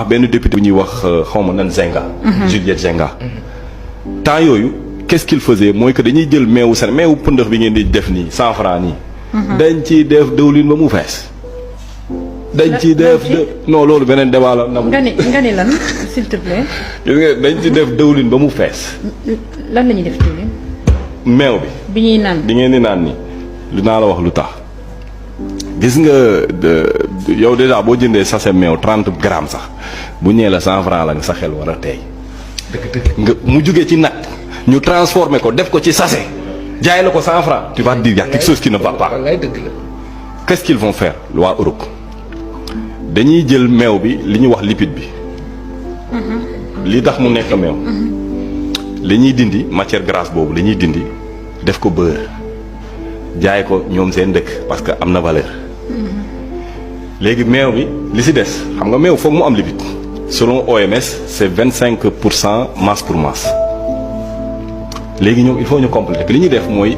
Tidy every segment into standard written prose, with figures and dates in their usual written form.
benn député bu ñuy wax xawma nan Zenga. Juliette Zenga. temps yooyu qu'est-ce qu'il faisait mooy que dañuy jël meewu seen meewu pëndëx bi ngeen di def nii 100 francs nii. dañ ciy def dëwlin ba mu fees. dañ ciy def non loolu beneen débat la. nga ni lan s'il te plaît. gis nga dañ ci def dëwlin ba mu fees. lan la ñuy def dëwlin. meew bi ñuy naan bi ngeen di naan nii lu naa la wax lu tax gis nga yow déjà boo jëndee sachet meew 30 grammes sax bu ñëwee la 100 francs la nga sa xel war a tey. nga mu jugee ci nag ñu transformé ko def ko ci sachet jaay la ko 100 francs tu vas dire y a quelque chose qui ne va pas. qu'est-ce qu'ils vont faire waa Europe dañuy jël meew bi li ñuy wax lipide bi. li tax mu nekk meew. li ñuy dindi matière grasse boobu li ñuy dindi def ko beurre jaay ko ñoom seen dëkk parce que am na valeur. léegi meew bi li ci des xam nga meew foog mu am lipide. selon OMS c'est 25% masse pour masse. léegi ñoom il faut ñu compléter li ñuy def mooy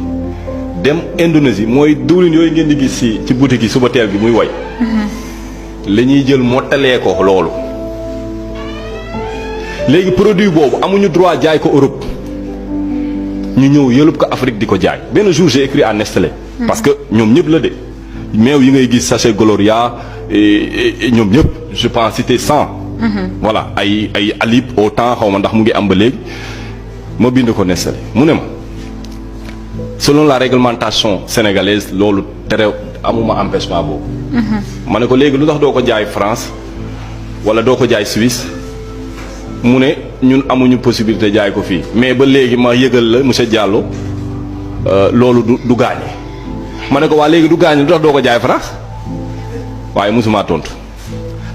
dem Indonésie mooy diwlin yooyu ngeen di gis ci boutique yi suba teel bi muy way. la ñuy jël mottalee ko loolu. léegi produit boobu amuñu droit jaay ko Europe ñu ñëw yëlëb ko Afrique di ko jaay benn jour j'ai écrit à Nestlé. parce que ñoom ñëpp la de meew yi ngay gis sachet Gloria ñoom ñëpp je pense citer 100. voilà ay Alip au temps xaw ma ndax mu ngi am ba léegi ma bind ko Nestlé mu ne ma selon la réglementation sénégalaise loolu tere amuma empêchement boobu. ma ne ko léegi lu tax doo ko jaay France wala doo ko jaay Suisse. mu ne ñun amuñu possibilité jaay ko fii mais ba léegi ma yëgal la monsieur Diallo loolu du gaañe ma ne ko waa léegi du gaañe lu tax doo ko jaay France waaye mosuma tontu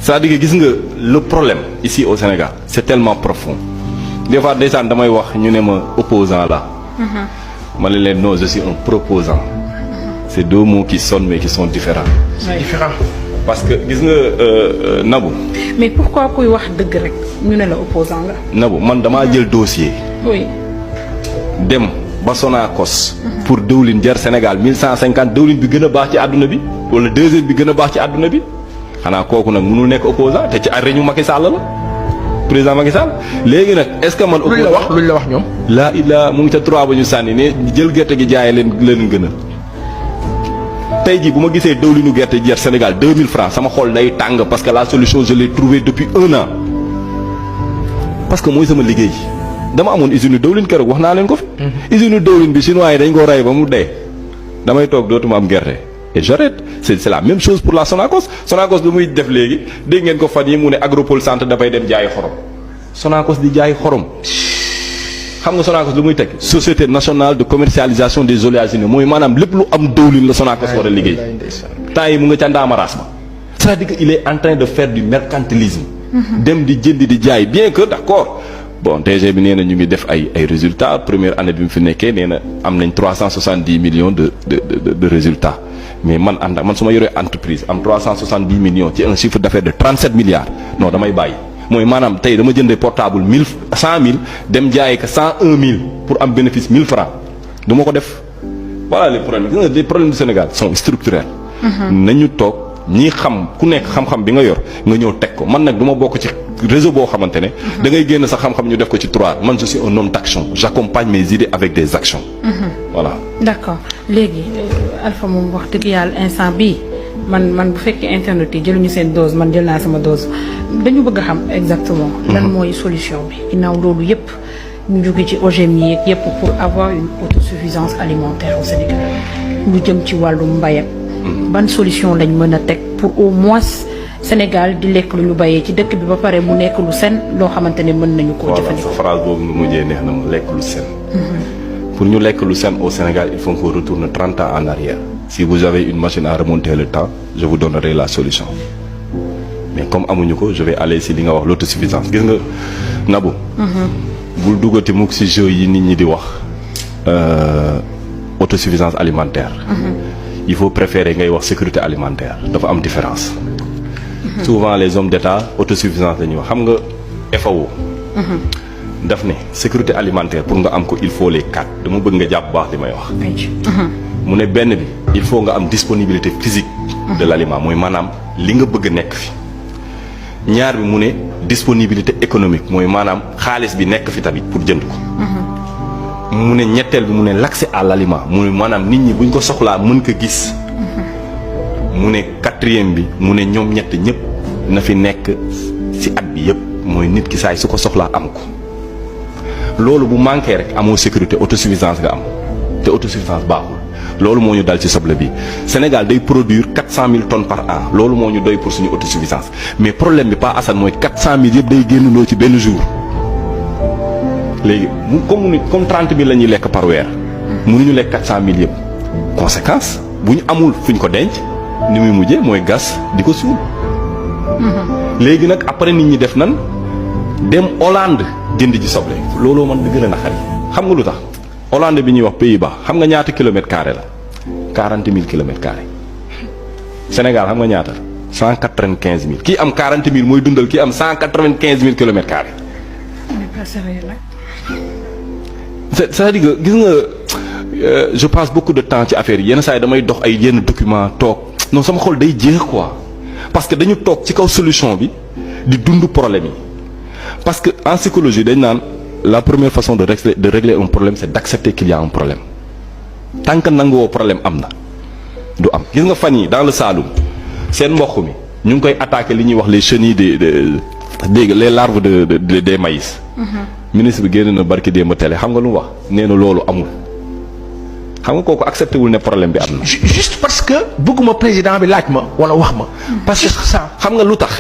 c'est-à-dire que gis nga le problème ici au Sénégal c'est tellement profond des fois ndeysaan damay wax ñu ne ma opposant là. ma ne leen non je suis un proposant. c'est deux mots qui sonnent mais qui sont différents. c'est différent. parce que gis nga Nabou. mais pourquoi kuy wax dëgg rek ñu ne la opposant nga. Nabou man damaa jël dossier. oui. dem ba Sonacos. pour dëwlin jar Sénégal 1150 dëwlin bi gën a baax ci àdduna bi wala deuxième bi gën a baax ci àdduna bi xanaa kooku nag mënul nekk opposant te ci reñu Macky Sall la président Macky Sall léegi nag est-ce que man. opposant luñ la wax ñoom. laa ilaa mu ngi ca 3 ba ñu sànni ne jël gerte gi jaayee leen gënal. tey jii bu ma gisee dëwlinu gerte jar Sénégal 2000 francs sama xol day tàng parce que la solution je l'ai trouvée depuis 1 an parce que mooy sama liggéey dama amoon usine dëwlin keroog wax naa leen ko fi. usine dëwlin bi chinois yi dañ ko rey ba mu dee damay toog dootuma am gerte et j'arrête c'est la même chose pour la Sonacos lu muy def léegi dégg ngeen ko fan yi mu ne Agropole centre dafay dem jaayi xorom Sonacos di jaay xorom. xam nga Sonacos lu muy teg société nationale de commercialisation des oléagineux mooy maanaam lépp lu am dëwlin la Sonacos war a liggéey temps yi mu nga ca ndaamaraas ba c'est-à-dire que il est en train de faire du mercantilisme dem di jënd di jaay bien que d'accord bon DG bi nee na ñu ngi def ay résultats première année bi mu fi nekkee nee na am nañ 370 millions de résultats mais man su ma yoree entreprise am 370 millions ci un chiffre d'affaires de 37 milliards non damay bàyyi mooy maanaam tey dama jëndee portable 100 000 dem jaayee ko 101 000 pour am bénéfice 1000 francs du ma ko def voilà les problèmes du Sénégal sont structurels. nañu toog ñi xam ku nekk xam-xam bi nga yor nga ñëw teg ko man nag du ma bokk ci réseau boo xamante ne. da ngay génn sa xam-xam ñu def ko ci 3 man je suis un homme d'action j'accompagne mes idées avec des actions. voilà. d'accord léegi Alpha moom wax dëgg yàlla instant bii. man bu fekkee internet yi jëluñu seen dose man jël naa sama dose dañu bëgg a xam exactement. lan mooy solution bi ginnaaw loolu yépp ñu jóge ci OGM yi yépp pour avoir une autosuffisance alimentaire au Sénégal lu jëm ci wàllum mbay ak ban solution lañ mën a teg pour au moins Sénégal di lekk lu ñu bayee ci dëkk bi ba pare mu nekk lu sen loo xamante ne mën nañu koo jëfandikoo. sa phrase boobu nga mujjee neex na ma lekk lu sen. pour ñu lekk lu sen au Sénégal il faut qu'on retourne 30 ans en arrière. si vous avez une machine à remonter le temps je vous donnerai la solution mais comme amuñu ko je vais aller si li nga wax l'autosuffisance gis nga Nabou. bul duggati mukk si jeu yi nit ñi di wax autosuffisance alimentaire. il faut préférer ngay wax sécurité alimentaire dafa am différence. souvent les hommes d'État autosuffisance la ñuy wax xam nga FAO. daf ne sécurité alimentaire pour nga am ko il faut les 4 dama bëgg nga jàpp baax li may wax. mu ne benn bi il faut nga am disponibilité physique de l'aliment mooy maanaam li nga bëgg nekk fi ñaar bi mu ne disponibilité économique mooy maanaam xaalis bi nekk fi tamit pour jënd ko. mu ne ñetteel bi mu ne l'accès à l'aliment mu ne maanaam nit ñi buñ ko soxlaa mën ko gis. mu ne quatrième bi mu ne ñoom ñett ñëpp na fi nekk ci at bi yëpp mooy nit ki saay su ko soxlaa am ko. loolu bu manqué rek amoo sécurité autosuffisance nga am te autosuffisance baaxul loolu moo ñu dal ci soble bi Sénégal day produire 400 000 tonnes par an loolu moo ñu doy pour suñu autosuffisance mais problème bi pas Assane mooy 400 000 yëpp day génn loo ci benn jour. léegi comme 30 000 la ñuy lekk par weer mënuñu lekk 400 000 yëpp conséquence bu ñu amul fuñ ko denc ni muy mujjee mooy gas di ko suul. léegi nag après nit ñi def nan dem Hollande jënd ji soble looloo man di gën a naqari xam nga lu tax Hollande bi ñuy wax Pays-Bas xam nga ñaata kilomètre carré la 40 000 kilomètres carrés Sénégal xam nga ñaata 195 000 kii am 40 000 mooy dundal kii am 195 000 kilomètres carrés. c'est-à-dire que gis nga je passe beaucoup de temps ci affaire yi yenn saa yi damay dox ay yenn document toog non sama xol day jeex quoi parce que dañu toog ci kaw solution bi di dund problème yi parce que en psychologie dañ naan la première façon de régler un problème c'est d'accepter qu'il y a un problème tant que nanguwoo problème am na du am. gis nga fan yi dans le Saloum seen mboq mi ñu ngi koy attaquer li ñuy wax les chenilles dégg les larves des maïs. ministre bi génn na barki démb télé xam nga lu mu wax nee na loolu amul xam nga kooku accepté wul ne problème bi am na. juste parce que bëgguma président bi laaj ma wala wax ma. parce que ça xam nga lu tax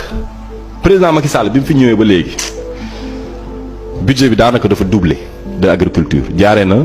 président Macky Sall bi mu fi ñëwee ba léegi budget bi daanaka dafa doublé de agriculture jaaree na.